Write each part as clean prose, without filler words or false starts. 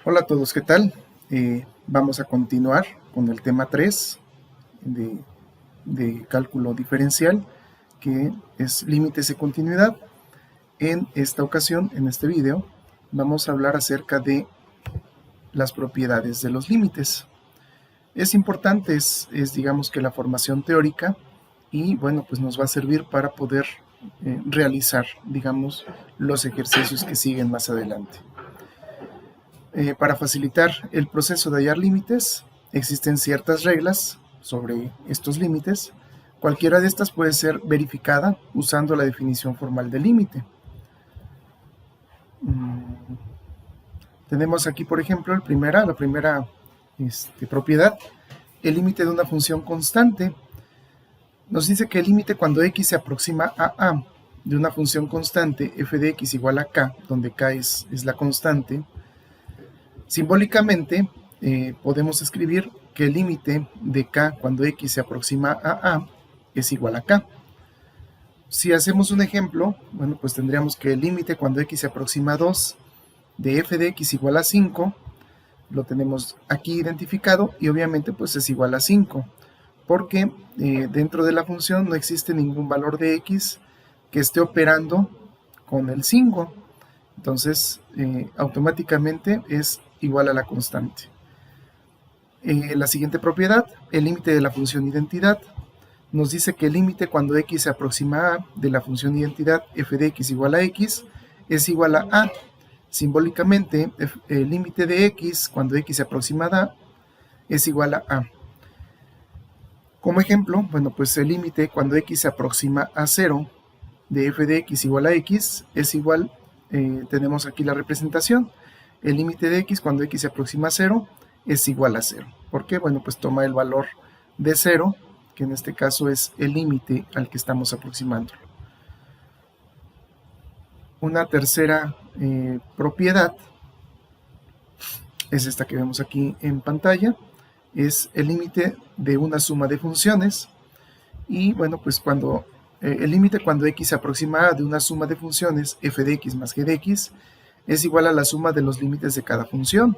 Hola a todos, ¿qué tal? Vamos a continuar con el tema 3 de cálculo diferencial, que es límites de continuidad. En esta ocasión, en este video, vamos a hablar acerca de las propiedades de los límites. Es importante, digamos que la formación teórica, y bueno, pues nos va a servir para poder realizar, digamos, los ejercicios que siguen más adelante. Para facilitar el proceso de hallar límites, existen ciertas reglas sobre estos límites. Cualquiera de estas puede ser verificada usando la definición formal de límite. Tenemos aquí, por ejemplo, la primera propiedad, el límite de una función constante. Nos dice que el límite cuando x se aproxima a a de una función constante f de x igual a k, donde k es la constante. Simbólicamente, podemos escribir que el límite de k cuando x se aproxima a es igual a k. Si hacemos un ejemplo, bueno, pues tendríamos que el límite cuando x se aproxima a 2 de f de x igual a 5, lo tenemos aquí identificado y obviamente pues es igual a 5, porque dentro de la función no existe ningún valor de x que esté operando con el 5. Entonces, automáticamente es igual a la constante. La siguiente propiedad, el límite de la función identidad, nos dice que el límite cuando x se aproxima a de la función identidad f de x igual a x es igual a. Simbólicamente, el límite de x cuando x se aproxima a es igual a. Como ejemplo, bueno, pues el límite cuando x se aproxima a 0 de f de x igual a x es igual, tenemos aquí la representación, el límite de x cuando x se aproxima a 0 es igual a 0. ¿Por qué? Bueno, pues toma el valor de 0, que en este caso es el límite al que estamos aproximándolo. Una tercera propiedad es esta que vemos aquí en pantalla, es el límite de una suma de funciones. Y bueno, pues cuando el límite cuando x se aproxima a de una suma de funciones f de x más g de x es igual a la suma de los límites de cada función.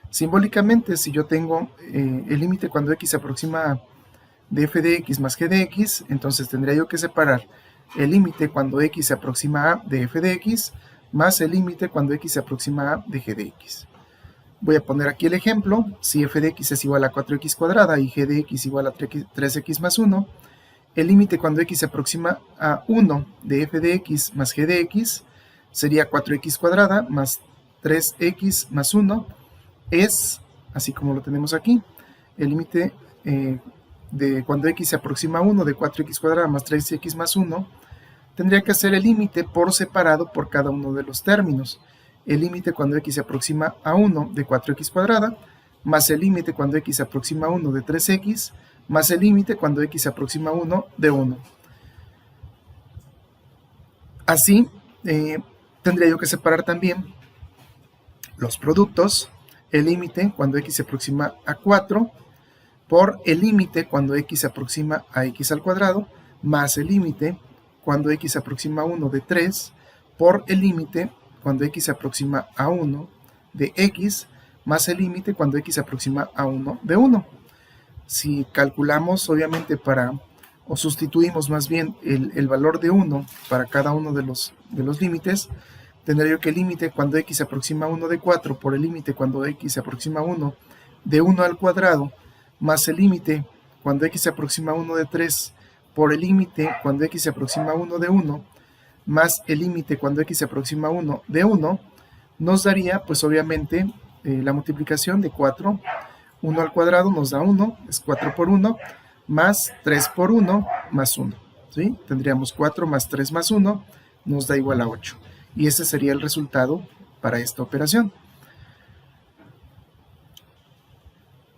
Simbólicamente, si yo tengo el límite cuando x se aproxima a de f de x más g de x, entonces tendría yo que separar el límite cuando x se aproxima a de f de x más el límite cuando x se aproxima a de g de x. Voy a poner aquí el ejemplo. Si f de x es igual a 4x cuadrada y g de x igual a 3x más 1, el límite cuando x se aproxima a 1 de f de x más g de x sería 4x cuadrada más 3x más 1 es, así como lo tenemos aquí, el límite de cuando x se aproxima a 1 de 4x cuadrada más 3x más 1, tendría que hacer el límite por separado por cada uno de los términos. El límite cuando x se aproxima a 1 de 4x cuadrada, más el límite cuando x se aproxima a 1 de 3x, más el límite cuando x se aproxima a 1 de 1. Así, tendría yo que separar también los productos, el límite cuando x se aproxima a 4, por el límite cuando x se aproxima a x al cuadrado, más el límite cuando x se aproxima a 1 de 3, por el límite cuando x se aproxima a 1 de x, más el límite cuando x se aproxima a 1 de 1. Si calculamos, obviamente, o sustituimos más bien el valor de 1 para cada uno de los límites, tendría yo que el límite cuando x se aproxima a 1 de 4 por el límite cuando x se aproxima a 1 de 1 al cuadrado, más el límite cuando x se aproxima a 1 de 3 por el límite cuando x se aproxima a 1 de 1, más el límite cuando x se aproxima a 1 de 1, nos daría, pues obviamente, la multiplicación de 4. 1 al cuadrado nos da 1, es 4 por 1, más 3 por 1, más 1. ¿Sí? Tendríamos 4 más 3 más 1, nos da igual a 8. Y ese sería el resultado para esta operación.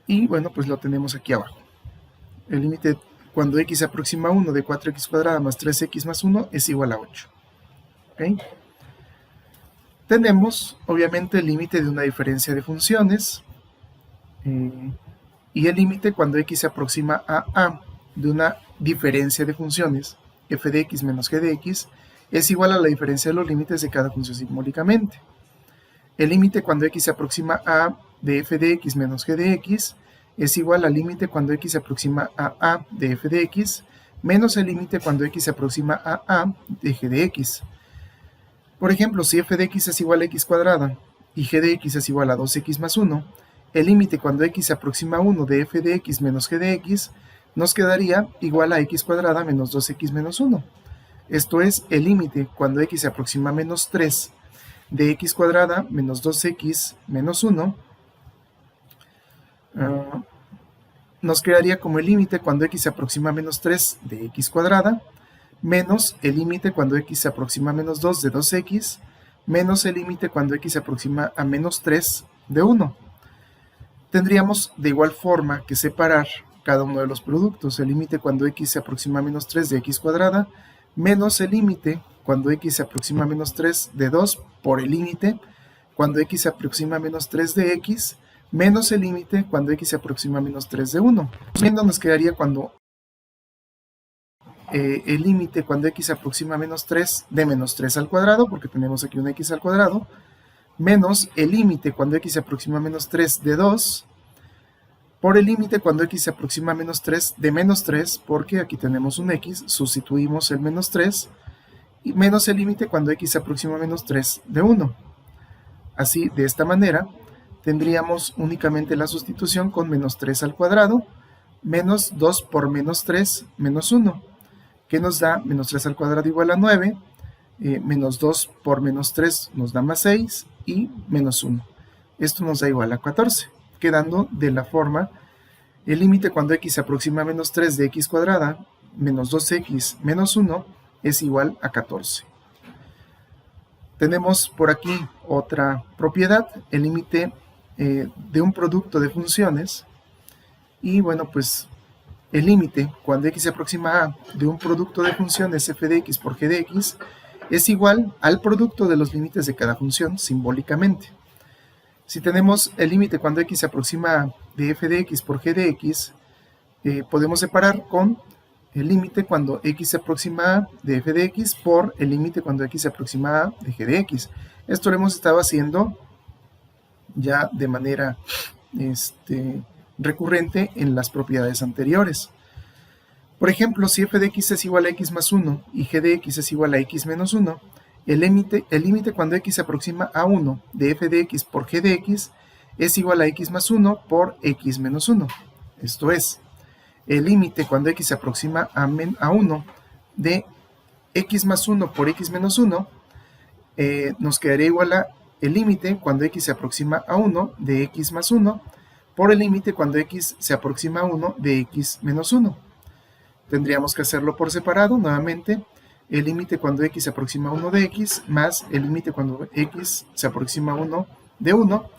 Y bueno, pues lo tenemos aquí abajo. El límite cuando x se aproxima a 1 de 4x cuadrada más 3x más 1 es igual a 8. ¿Okay? Tenemos, obviamente, el límite de una diferencia de funciones y el límite cuando x se aproxima a de una diferencia de funciones f de x menos g de x es igual a la diferencia de los límites de cada función simbólicamente. el límite cuando x se aproxima a de f de x menos g de x es igual al límite cuando x se aproxima a de f de x menos el límite cuando x se aproxima a de g de x. Por ejemplo, si f de x es igual a x cuadrada y g de x es igual a 2x más 1, el límite cuando x se aproxima a 1 de f de x menos g de x nos quedaría igual a x cuadrada menos 2x menos 1. Esto es, el límite cuando x se aproxima a menos 3 de x cuadrada menos 2x menos 1 nos quedaría como el límite cuando x se aproxima a menos 3 de x cuadrada menos el límite cuando x se aproxima a menos 2 de 2x menos el límite cuando x se aproxima a menos 3 de 1. Tendríamos de igual forma que separar cada uno de los productos, el límite cuando x se aproxima a menos 3 de x cuadrada menos el límite cuando x se aproxima a menos 3 de 2 por el límite cuando x se aproxima a menos 3 de x menos el límite cuando x se aproxima a menos 3 de 1. Nos quedaría cuando el límite cuando x se aproxima a menos 3 de menos 3 al cuadrado, porque tenemos aquí un x al cuadrado, menos el límite cuando x se aproxima a menos 3 de 2, por el límite cuando x se aproxima a menos 3 de menos 3, porque aquí tenemos un x, sustituimos el menos 3, y menos el límite cuando x se aproxima a menos 3 de 1. Así, de esta manera, tendríamos únicamente la sustitución con menos 3 al cuadrado, menos 2 por menos 3, menos 1, que nos da menos 3 al cuadrado igual a 9, menos 2 por menos 3 nos da más 6, y menos 1. Esto nos da igual a 14, quedando de la forma, el límite cuando x se aproxima a menos 3 de x cuadrada, menos 2x menos 1, es igual a 14. Tenemos por aquí otra propiedad, el límite de un producto de funciones, y bueno, pues el límite cuando x se aproxima a de un producto de funciones f de x por g de x es igual al producto de los límites de cada función simbólicamente. Si tenemos el límite cuando x se aproxima a de f de x por g de x, podemos separar con el límite cuando x se aproxima a de f de x por el límite cuando x se aproxima a de g de x. Esto lo hemos estado haciendo ya de manera recurrente en las propiedades anteriores. Por ejemplo, si f de x es igual a x más 1 y g de x es igual a x menos 1, el límite cuando x se aproxima a 1 de f de x por g de x es igual a x más 1 por x menos 1. Esto es, el límite cuando x se aproxima a 1 de x más 1 por x menos 1 nos quedaría igual a el límite cuando x se aproxima a 1 de x más 1 por el límite cuando x se aproxima a 1 de x menos 1. Tendríamos que hacerlo por separado nuevamente. El límite cuando x se aproxima a 1 de x más el límite cuando x se aproxima a 1 de 1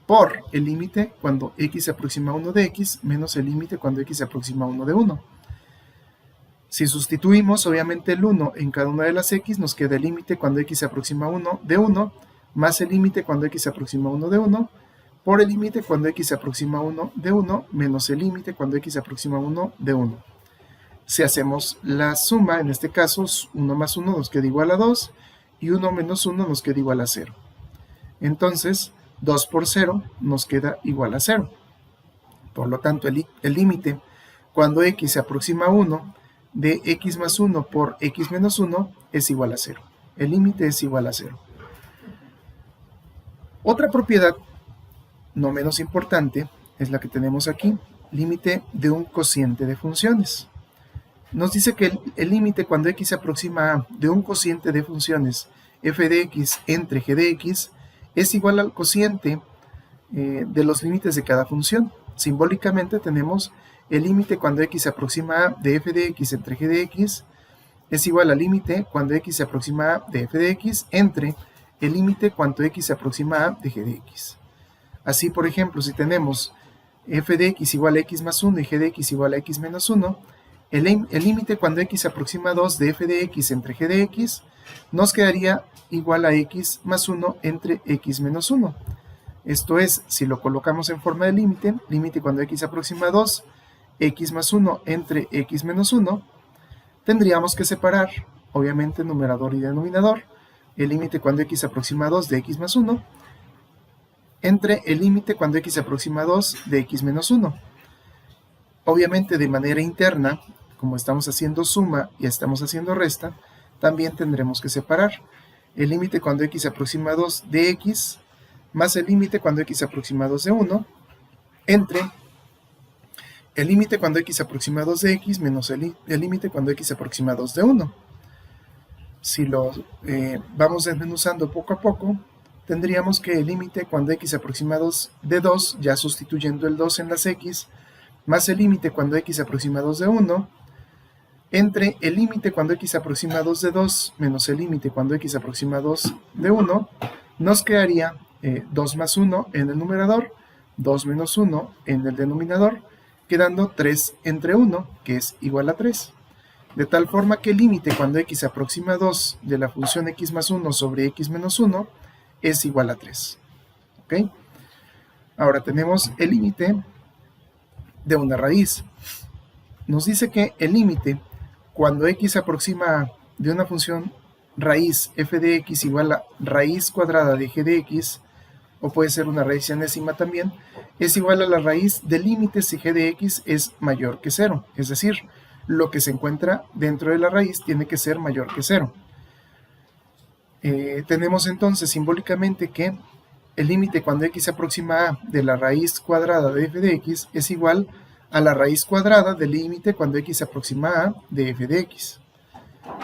por el límite cuando x se aproxima a 1 de x menos el límite cuando x se aproxima a 1 de 1. Si sustituimos obviamente el 1 en cada una de las x, nos queda el límite cuando x se aproxima a 1 de 1 más el límite cuando x se aproxima a 1 de 1 por el límite cuando x se aproxima a 1 de 1 menos el límite cuando x se aproxima a 1 de 1. Si hacemos la suma, en este caso 1 más 1 nos queda igual a 2 y 1 menos 1 nos queda igual a 0. Entonces 2 por 0 nos queda igual a 0. Por lo tanto, el límite cuando x se aproxima a 1 de x más 1 por x menos 1 es igual a 0. El límite es igual a 0. Otra propiedad no menos importante es la que tenemos aquí, límite de un cociente de funciones. Nos dice que el límite cuando x se aproxima a de un cociente de funciones f de x entre g de x es igual al cociente de los límites de cada función. Simbólicamente tenemos el límite cuando x se aproxima a de f de x entre g de x es igual al límite cuando x se aproxima a de f de x entre el límite cuando x se aproxima a de g de x. Así, por ejemplo, si tenemos f de x igual a x más 1 y g de x igual a x menos 1, el límite cuando x se aproxima a 2 de f de x entre g de x nos quedaría igual a x más 1 entre x menos 1. Esto es, si lo colocamos en forma de límite, límite cuando x se aproxima a 2, x más 1 entre x menos 1, tendríamos que separar, obviamente, numerador y denominador, el límite cuando x se aproxima a 2 de x más 1, entre el límite cuando x se aproxima a 2 de x menos 1. Obviamente de manera interna, como estamos haciendo suma y estamos haciendo resta, también tendremos que separar el límite cuando x se aproxima a 2 de x más el límite cuando x se aproxima a 2 de 1 entre el límite cuando x se aproxima a 2 de x menos el límite cuando x se aproxima a 2 de 1. Si lo vamos desmenuzando poco a poco, tendríamos que el límite cuando x se aproxima a 2 de 2, ya sustituyendo el 2 en las x, más el límite cuando x se aproxima a 2 de 1, entre el límite cuando x se aproxima a 2 de 2 menos el límite cuando x se aproxima a 2 de 1, nos quedaría 2 más 1 en el numerador, 2 menos 1 en el denominador, quedando 3 entre 1, que es igual a 3. De tal forma que el límite cuando x se aproxima a 2 de la función x más 1 sobre x menos 1 es igual a 3. ¿Ok? Ahora tenemos el límite de una raíz. Nos dice que el límite cuando x se aproxima de una función raíz f de x igual a raíz cuadrada de g de x, o puede ser una raíz enésima también, es igual a la raíz del límite si g de x es mayor que 0. Es decir, lo que se encuentra dentro de la raíz tiene que ser mayor que 0. Tenemos entonces simbólicamente que el límite cuando x se aproxima a de la raíz cuadrada de f de x es igual a la raíz cuadrada del límite cuando x se aproxima a de f de x.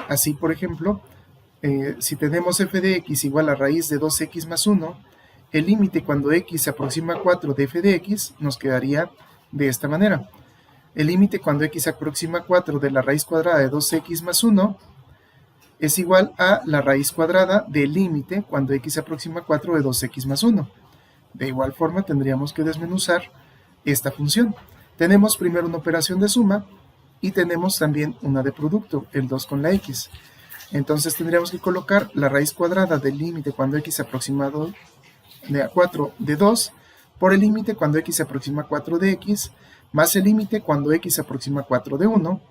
Así, por ejemplo, si tenemos f de x igual a raíz de 2x más 1, el límite cuando x se aproxima a 4 de f de x nos quedaría de esta manera. El límite cuando x se aproxima a 4 de la raíz cuadrada de 2x más 1 es igual a la raíz cuadrada del límite cuando x se aproxima a 4 de 2x más 1. De igual forma tendríamos que desmenuzar esta función. Tenemos primero una operación de suma y tenemos también una de producto, el 2 con la x. Entonces tendríamos que colocar la raíz cuadrada del límite cuando x se aproxima a 4 de 2 por el límite cuando x se aproxima a 4 de x más el límite cuando x se aproxima a 4 de 1.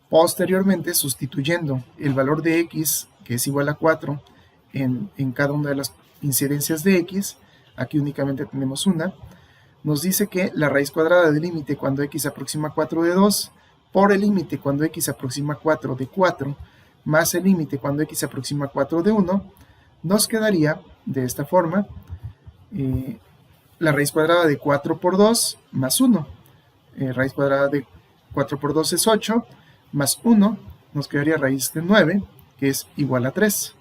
Posteriormente, sustituyendo el valor de x, que es igual a 4, en cada una de las incidencias de x, aquí únicamente tenemos una, nos dice que la raíz cuadrada del límite cuando x se aproxima a 4 de 2 por el límite cuando x se aproxima a 4 de 4 más el límite cuando x se aproxima a 4 de 1, nos quedaría de esta forma la raíz cuadrada de 4 por 2 más 1. Raíz cuadrada de 4 por 2 es 8, más 1 nos quedaría raíz de 9, que es igual a 3.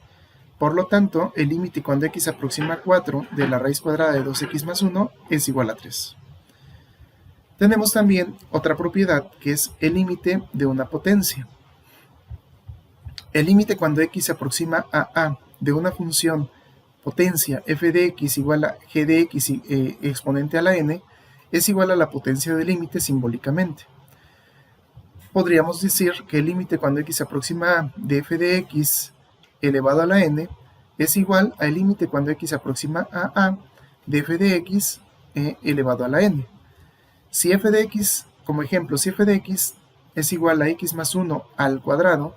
Por lo tanto, el límite cuando x se aproxima a 4 de la raíz cuadrada de 2x más 1 es igual a 3. Tenemos también otra propiedad, que es el límite de una potencia. El límite cuando x se aproxima a de una función potencia f de x igual a g de x exponente a la n es igual a la potencia del límite simbólicamente. Podríamos decir que el límite cuando x se aproxima a de f de x elevado a la n es igual al límite cuando x se aproxima a de f de x elevado a la n. Si f de x, como ejemplo, si f de x es igual a x más 1 al cuadrado,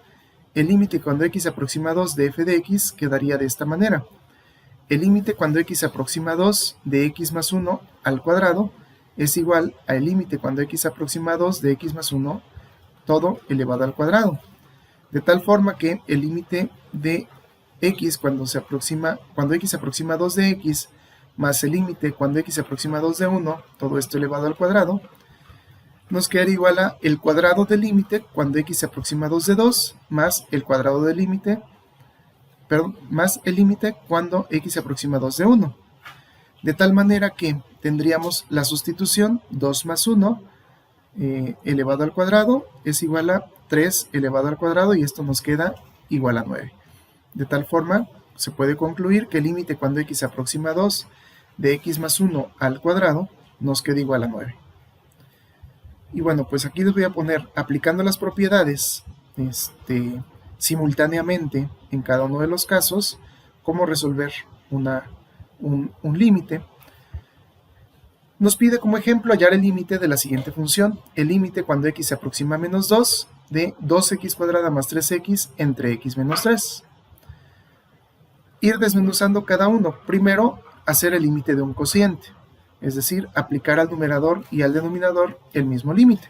el límite cuando x se aproxima a 2 de f de x quedaría de esta manera. El límite cuando x se aproxima a 2 de x más 1 al cuadrado es igual al límite cuando x se aproxima a 2 de x más 1 todo elevado al cuadrado. De tal forma que el límite de x cuando x se aproxima a 2 de x más el límite cuando x se aproxima a 2 de 1, todo esto elevado al cuadrado, nos quedaría igual a el cuadrado del límite cuando x se aproxima a 2 de 2 más el cuadrado del límite, más el límite cuando x se aproxima a 2 de 1. De tal manera que tendríamos la sustitución 2 más 1 elevado al cuadrado es igual a 3 elevado al cuadrado y esto nos queda igual a 9. De tal forma se puede concluir que el límite cuando x se aproxima a 2 de x más 1 al cuadrado nos queda igual a 9. Y bueno, pues aquí les voy a poner, aplicando las propiedades simultáneamente en cada uno de los casos, cómo resolver un límite. Nos pide como ejemplo hallar el límite de la siguiente función. El límite cuando x se aproxima a menos 2 de 2x cuadrada más 3x entre x menos 3. Ir desmenuzando cada uno. Primero, hacer el límite de un cociente, es decir, aplicar al numerador y al denominador el mismo límite.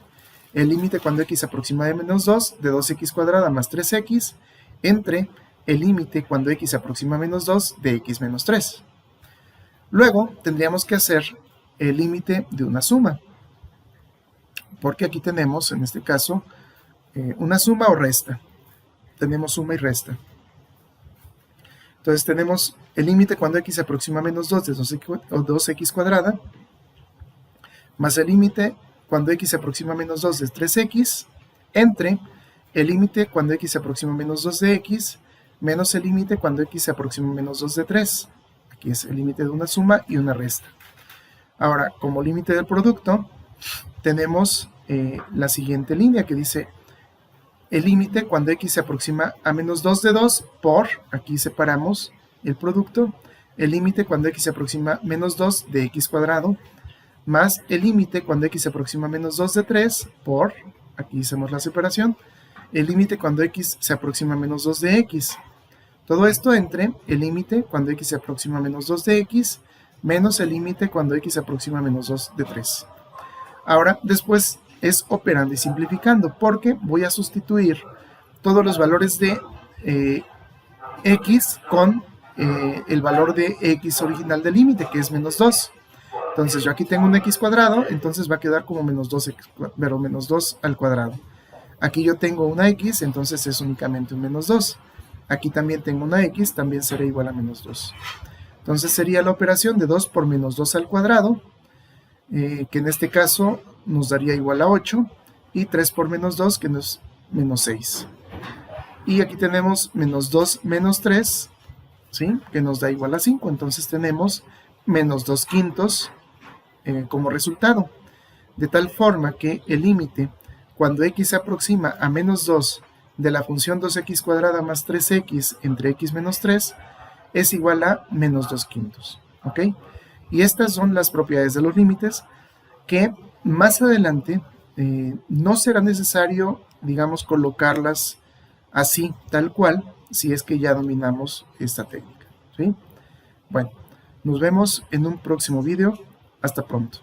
El límite cuando x se aproxima de menos 2 de 2x cuadrada más 3x entre el límite cuando x se aproxima a menos 2 de x menos 3. Luego tendríamos que hacer el límite de una suma, porque aquí tenemos, en este caso, una suma o resta. Tenemos suma y resta. Entonces tenemos el límite cuando x se aproxima a menos 2 de 2x cuadrada, más el límite cuando x se aproxima a menos 2 de 3x, entre el límite cuando x se aproxima a menos 2 de x, menos el límite cuando x se aproxima a menos 2 de 3. Aquí es el límite de una suma y una resta. Ahora, como límite del producto, tenemos la siguiente línea que dice el límite cuando x se aproxima a menos 2 de 2 por, aquí separamos el producto, el límite cuando x se aproxima a menos 2 de x cuadrado, más el límite cuando x se aproxima a menos 2 de 3 por, aquí hacemos la separación, el límite cuando x se aproxima a menos 2 de x. Todo esto entre el límite cuando x se aproxima a menos 2 de x, menos el límite cuando x se aproxima a menos 2 de 3. Ahora, después es operando y simplificando, porque voy a sustituir todos los valores de x con el valor de x original del límite, que es menos 2. Entonces yo aquí tengo un x cuadrado, entonces va a quedar como menos 2x, pero menos 2 al cuadrado. Aquí yo tengo una x, entonces es únicamente un menos 2. Aquí también tengo una x, también será igual a menos 2. Entonces sería la operación de 2 por menos 2 al cuadrado, que en este caso nos daría igual a 8, y 3 por menos 2, que es menos 6. Y aquí tenemos menos 2 menos 3, ¿sí? Que nos da igual a 5. Entonces tenemos menos 2 quintos como resultado. De tal forma que el límite cuando x se aproxima a menos 2 de la función 2x cuadrada más 3x entre x menos 3 es igual a menos 2 quintos. ¿Ok? Y estas son las propiedades de los límites que más adelante no será necesario, digamos, colocarlas así, tal cual, si es que ya dominamos esta técnica. ¿Sí? Bueno, nos vemos en un próximo video. Hasta pronto.